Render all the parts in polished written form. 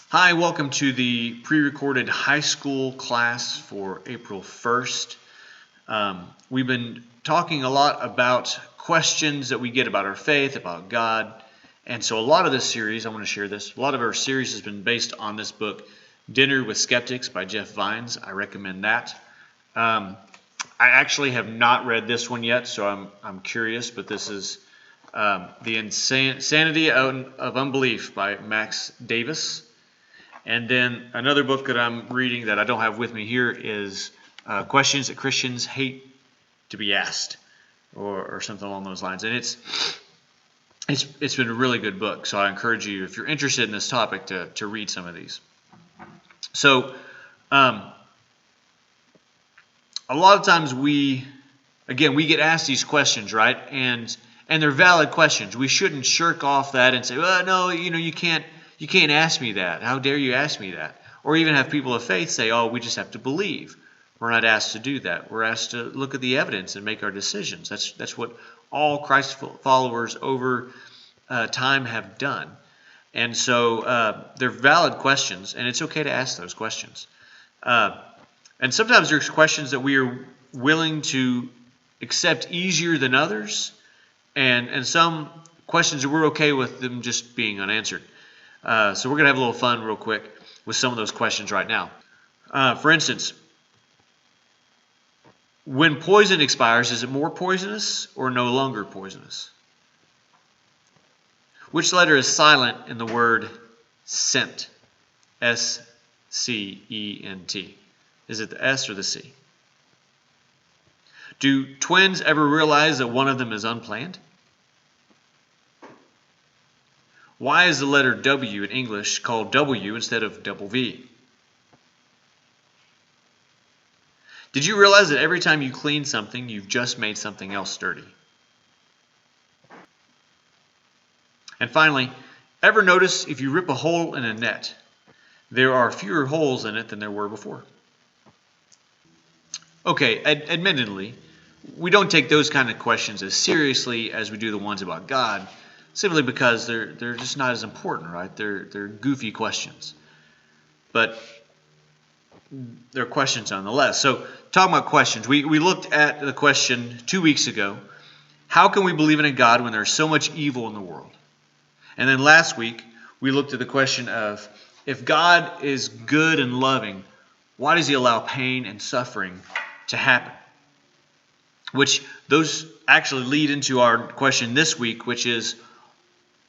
Hi, welcome to the pre-recorded high school class for April 1st. We've been talking a lot about questions that we get about our faith, about God. And so a lot of this series, I want to share this, a lot of our series has been based on this book, Dinner with Skeptics by Jeff Vines. I recommend that. I actually have not read this one yet, so I'm curious, but this is The Insanity of Unbelief by Max Davis. And then another book that I'm reading that I don't have with me here is Questions that Christians Hate to be Asked, or something along those lines. And it's been a really good book, so I encourage you, if you're interested in this topic, to read some of these. So a lot of times we get asked these questions, right? And they're valid questions. We shouldn't shirk off that and say, well, no, you can't ask me that. How dare you ask me that? Or even have people of faith say, oh, we just have to believe. We're not asked to do that. We're asked to look at the evidence and make our decisions. That's what all Christ followers over time have done. And so they're valid questions, and it's okay to ask those questions. And sometimes there's questions that we are willing to accept easier than others, and some questions that we're okay with them just being unanswered. So we're going to have a little fun real quick with some of those questions right now. For instance, when poison expires, is it more poisonous or no longer poisonous? Which letter is silent in the word scent? S-C-E-N-T. Is it the S or the C? Do twins ever realize that one of them is unplanned? Why is the letter W in English called W instead of double V? Did you realize that every time you clean something, you've just made something else dirty? And finally, ever notice if you rip a hole in a net, there are fewer holes in it than there were before? Okay, admittedly, we don't take those kind of questions as seriously as we do the ones about God, simply because they're just not as important, right? They're goofy questions. But they're questions nonetheless. So talking about questions, we looked at the question 2 weeks ago, how can we believe in a God when there's so much evil in the world? And then last week, we looked at the question of, if God is good and loving, why does he allow pain and suffering to happen? Which those actually lead into our question this week, which is,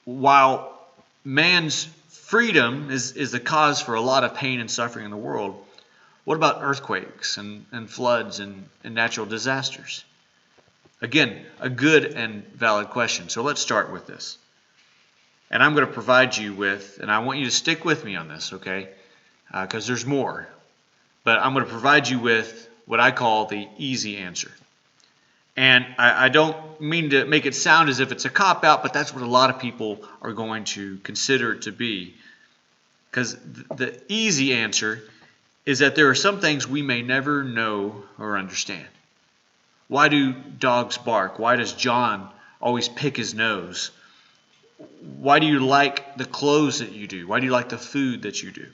while man's freedom is the cause for a lot of pain and suffering in the world, what about earthquakes and floods and natural disasters? Again, a good and valid question. So let's start with this. And I'm going to provide you with, and I want you to stick with me on this, okay? Because there's more. But I'm going to provide you with what I call the easy answer. And I don't mean to make it sound as if it's a cop-out, but that's what a lot of people are going to consider it to be. Because the easy answer is that there are some things we may never know or understand. Why do dogs bark? Why does John always pick his nose? Why do you like the clothes that you do? Why do you like the food that you do?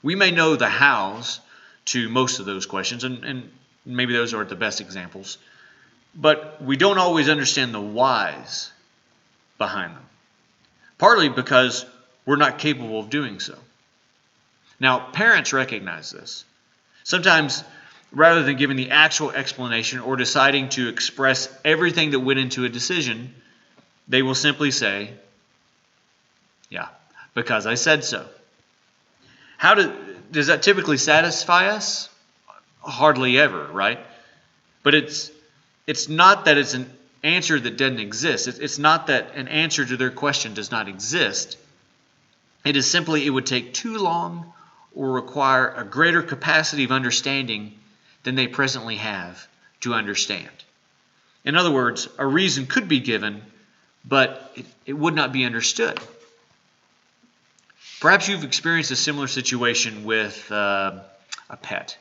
We may know the hows to most of those questions, and maybe those aren't the best examples, but we don't always understand the whys behind them, partly because we're not capable of doing so. Now, parents recognize this. Sometimes, rather than giving the actual explanation or deciding to express everything that went into a decision, they will simply say, yeah, because I said so. Does that typically satisfy us? Hardly ever, right? But it's not that it's an answer that doesn't exist. It's not that an answer to their question does not exist. It is simply it would take too long or require a greater capacity of understanding than they presently have to understand. In other words, a reason could be given, but it would not be understood. Perhaps you've experienced a similar situation with a pet.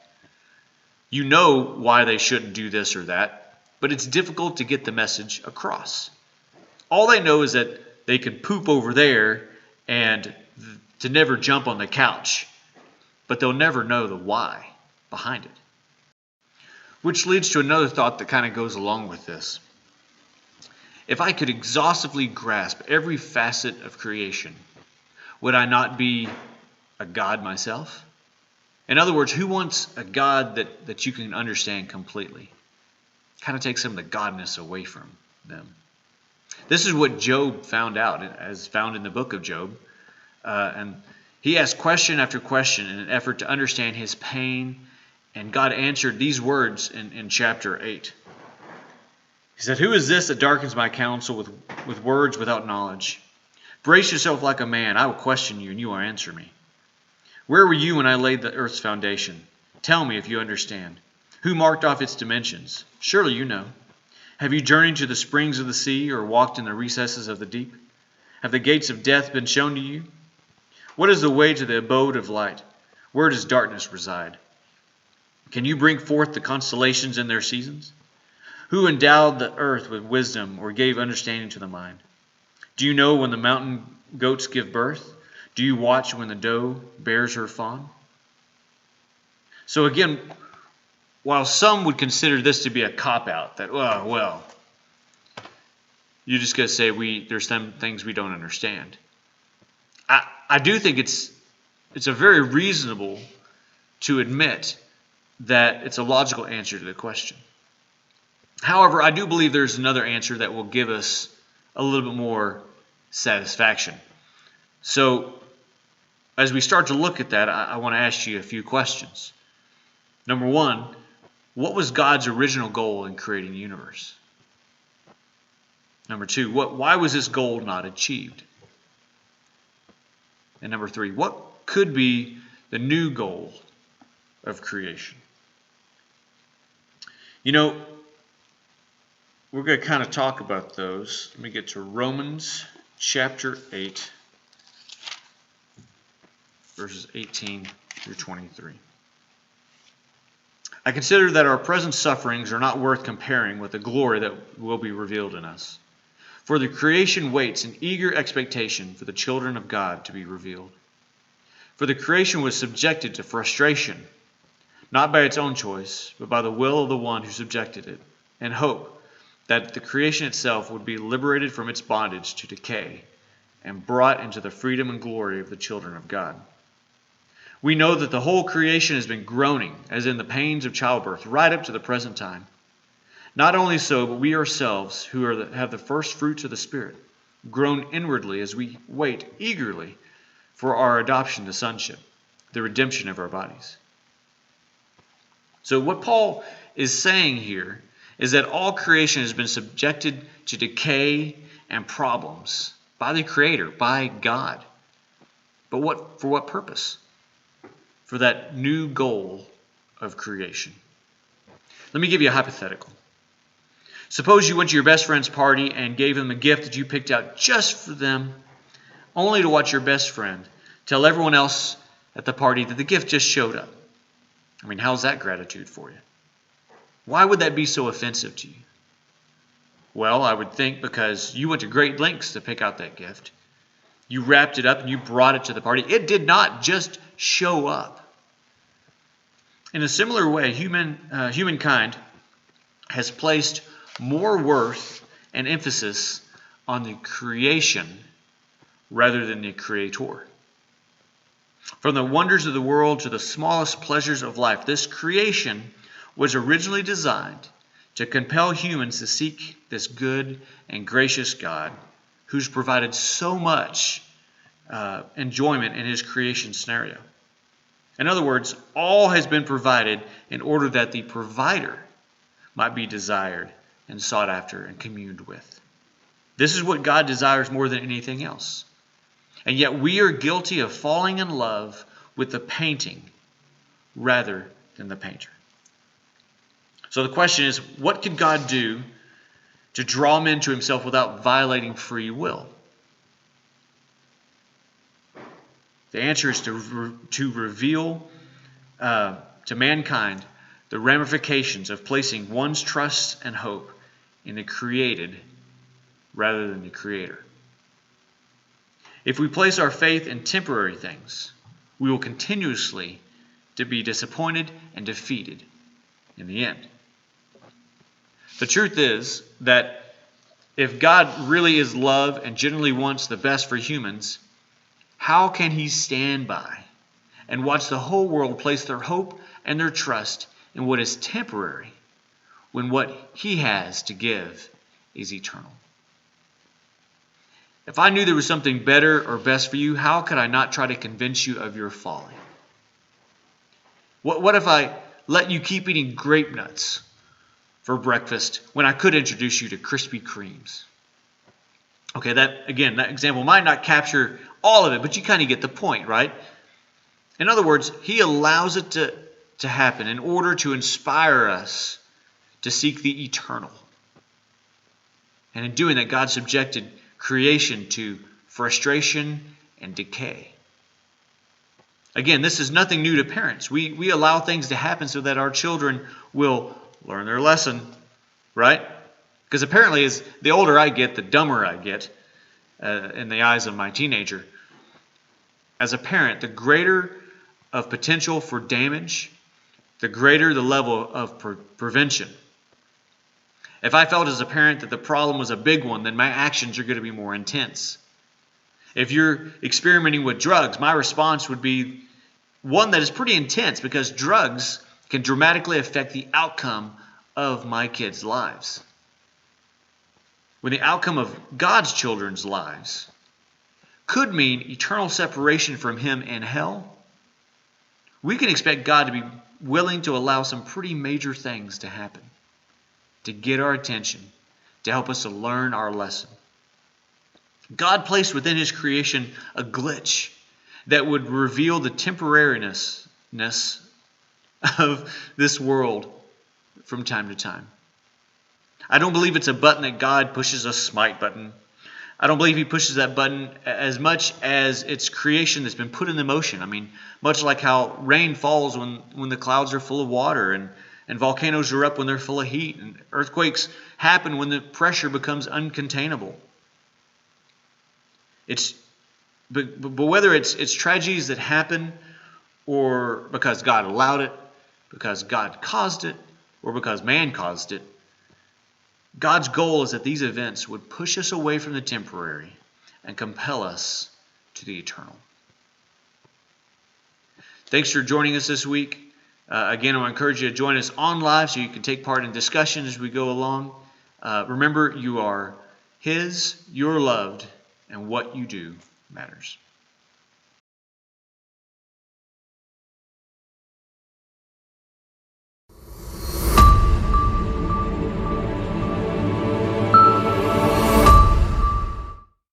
You know why they shouldn't do this or that, but it's difficult to get the message across. All they know is that they can poop over there and to never jump on the couch, but they'll never know the why behind it. Which leads to another thought that kind of goes along with this. If I could exhaustively grasp every facet of creation, would I not be a God myself? In other words, who wants a God that you can understand completely? Kind of takes some of the godness away from them. This is what Job found out, as found in the book of Job. And he asked question after question in an effort to understand his pain, and God answered these words in chapter 8. He said, "Who is this that darkens my counsel with words without knowledge? Brace yourself like a man. I will question you, and you will answer me. Where were you when I laid the earth's foundation? Tell me if you understand. Who marked off its dimensions? Surely you know. Have you journeyed to the springs of the sea, or walked in the recesses of the deep? Have the gates of death been shown to you? What is the way to the abode of light? Where does darkness reside? Can you bring forth the constellations in their seasons? Who endowed the earth with wisdom, or gave understanding to the mind? Do you know when the mountain goats give birth? Do you watch when the doe bears her fawn?" So again, while some would consider this to be a cop-out, that, well, you just got to say there's some things we don't understand. I do think it's a very reasonable to admit that it's a logical answer to the question. However, I do believe there's another answer that will give us a little bit more satisfaction. So, as we start to look at that, I want to ask you a few questions. Number one, what was God's original goal in creating the universe? Number two, why was this goal not achieved? And number three, what could be the new goal of creation? You know, we're going to kind of talk about those. Let me get to Romans chapter 8, verses 18 through 23. "I consider that our present sufferings are not worth comparing with the glory that will be revealed in us. For the creation waits in eager expectation for the children of God to be revealed. For the creation was subjected to frustration, not by its own choice, but by the will of the one who subjected it, and hope that the creation itself would be liberated from its bondage to decay and brought into the freedom and glory of the children of God. We know that the whole creation has been groaning, as in the pains of childbirth, right up to the present time. Not only so, but we ourselves, who have the first fruits of the Spirit, groan inwardly as we wait eagerly for our adoption to sonship, the redemption of our bodies." So what Paul is saying here is that all creation has been subjected to decay and problems by the Creator, by God. But for what purpose? For that new goal of creation. Let me give you a hypothetical. Suppose you went to your best friend's party and gave them a gift that you picked out just for them, only to watch your best friend tell everyone else at the party that the gift just showed up. I mean, how's that gratitude for you? Why would that be so offensive to you? Well, I would think because you went to great lengths to pick out that gift. You wrapped it up and you brought it to the party. It did not just show up. In a similar way, humankind has placed more worth and emphasis on the creation rather than the Creator. From the wonders of the world to the smallest pleasures of life, this creation was originally designed to compel humans to seek this good and gracious God who's provided so much enjoyment in his creation scenario. In other words, all has been provided in order that the provider might be desired and sought after and communed with. This is what God desires more than anything else. And yet we are guilty of falling in love with the painting rather than the painter. So the question is, what could God do to draw men to himself without violating free will? The answer is to reveal to mankind the ramifications of placing one's trust and hope in the created rather than the Creator. If we place our faith in temporary things, we will continuously to be disappointed and defeated in the end. The truth is that if God really is love and generally wants the best for humans, how can he stand by and watch the whole world place their hope and their trust in what is temporary when what he has to give is eternal? If I knew there was something better or best for you, how could I not try to convince you of your folly? What if I let you keep eating grape nuts for breakfast when I could introduce you to Krispy Kremes? Okay, that example might not capture all of it, but you kind of get the point, right? In other words, he allows it to happen in order to inspire us to seek the eternal. And in doing that, God subjected creation to frustration and decay. Again, this is nothing new to parents. We allow things to happen so that our children will learn their lesson, right? Because apparently, as the older I get, the dumber I get in the eyes of my teenager. As a parent, the greater of potential for damage, the greater the level of prevention. If I felt as a parent that the problem was a big one, then my actions are going to be more intense. If you're experimenting with drugs, my response would be one that is pretty intense, because drugs can dramatically affect the outcome of my kids' lives. When the outcome of God's children's lives could mean eternal separation from him in hell, we can expect God to be willing to allow some pretty major things to happen to get our attention, to help us to learn our lesson. God placed within his creation a glitch that would reveal the temporariness of this world from time to time. I don't believe it's a button that God pushes, a smite button. I don't believe he pushes that button as much as it's creation that's been put into motion. I mean, much like how rain falls when the clouds are full of water, and volcanoes erupt when they're full of heat, and earthquakes happen when the pressure becomes uncontainable. But whether it's tragedies that happen, or because God allowed it, because God caused it, or because man caused it, God's goal is that these events would push us away from the temporary and compel us to the eternal. Thanks for joining us this week. Again, I encourage you to join us on live so you can take part in discussion as we go along. Remember, you are his, you're loved, and what you do matters.